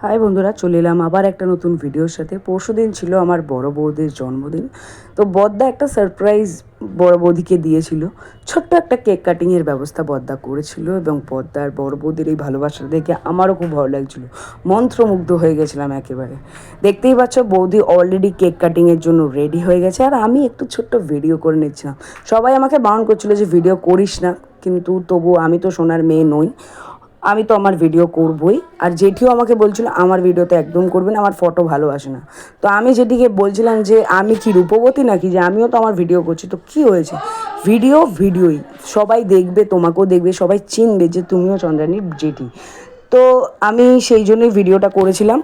High বন্ধুরা, চলে এলাম আবার একটা নতুন ভিডিওর সাথে। পরশুদিন ছিল আমার বড় বৌদির জন্মদিন। তো বদ্দা একটা সারপ্রাইজ বড় বৌদিকে দিয়েছিল। ছোট্ট একটা কেক কাটিংয়ের ব্যবস্থা বদ্দা করেছিল এবং বদ্দার বড় বৌদির এই ভালোবাসা দেখে আমারও খুব ভালো লাগছিলো। মন্ত্রমুগ্ধ হয়ে গেছিলাম একেবারে। দেখতেই পাচ্ছ বৌদি অলরেডি কেক কাটিংয়ের জন্য রেডি হয়ে গেছে, আর আমি একটু ছোট্ট ভিডিও করে নিচ্ছিলাম। সবাই আমাকে বারণ করছিল যে ভিডিও করিস না, কিন্তু তবু আমি তো সোনার মেয়ে নই, আমি তো আমার ভিডিও করবই। আর জেঠিও আমাকে বলছিল আমার ভিডিওতে একদম করবে না, আমার ফটো ভালো আসে না। তো আমি যেটিকে বলছিলাম যে আমি কি রূপবতী নাকি যে আমিও তো আমার ভিডিও করছি, তো কী হয়েছে, ভিডিওই সবাই দেখবে, তোমাকেও দেখবে, সবাই চিনবে যে তুমিও চন্দ্রানীর জেঠি। তো আমি সেই জন্যই ভিডিওটা করেছিলাম।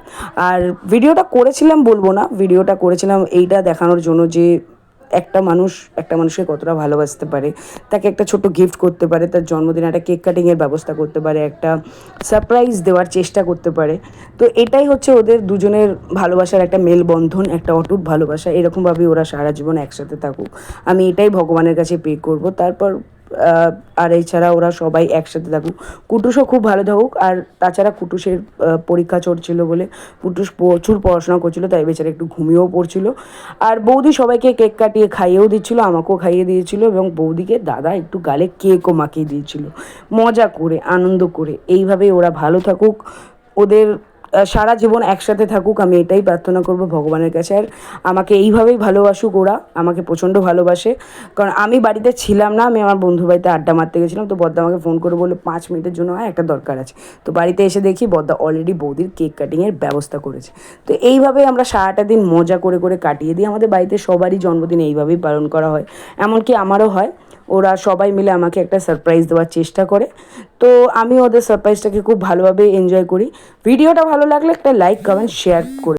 আর ভিডিওটা করেছিলাম বলবো না, ভিডিওটা করেছিলাম এইটা দেখানোর জন্য যে একটা মানুষকে কতটা ভালোবাসতে পারে, তাকে একটা ছোট্ট গিফট করতে পারে, তার জন্মদিনে একটা কেক কাটিংয়ের ব্যবস্থা করতে পারে, একটা সারপ্রাইজ দেওয়ার চেষ্টা করতে পারে। তো এটাই হচ্ছে ওদের দুজনের ভালোবাসার একটা মেলবন্ধন, একটা অটুট ভালোবাসা। এরকমভাবেই ওরা সারা জীবন একসাথে থাকুক, আমি এটাই ভগবানের কাছে প্রে করব। তারপর আর এছাড়া ওরা সবাই একসাথে থাকুক, কুটুসও খুব ভালো থাকুক। আর তাছাড়া কুটুসের পরীক্ষা চলছিল বলে কুটুস প্রচুর পড়াশোনা করছিল, তাই বেচারা একটু ঘুমিয়েও পড়ছিল। আর বৌদি সবাইকে কেক কাটিয়ে খাইয়েও দিচ্ছিলো, আমাকেও খাইয়ে দিয়েছিল, এবং বৌদিকে দাদা একটু গালে কেকও মাখিয়ে দিয়েছিল, মজা করে আনন্দ করে। এইভাবেই ওরা ভালো থাকুক, ওদের সারা জীবন একসাথে থাকুক, আমি এটাই প্রার্থনা করব ভগবানের কাছে। আর আমাকে এইভাবেই ভালোবাসুক, ওরা আমাকে প্রচণ্ড ভালোবাসে। কারণ আমি বাড়িতে ছিলাম না, আমি আমার বন্ধুর বাড়িতে আড্ডা মারতে গেছিলাম। তো বদ্দা আমাকে ফোন করে বললো 5 মিনিটের জন্য একটা দরকার আছে। তো বাড়িতে এসে দেখি বদ্দা অলরেডি বৌদির কেক কাটিংয়ের ব্যবস্থা করেছে। তো এইভাবেই আমরা সারাটা দিন মজা করে করে কাটিয়ে দিই। আমাদের বাড়িতে সবারই জন্মদিন এইভাবেই পালন করা হয়, এমনকি আমারও হয়। ওরা সবাই মিলে আমাকে একটা সারপ্রাইজ দেওয়ার চেষ্টা করে, তো আমি ওদের সারপ্রাইজটাকে খুব ভালোভাবে এনজয় করি। ভিডিওটা ভালো লাগলে একটা লাইক, কমেন্ট, শেয়ার করে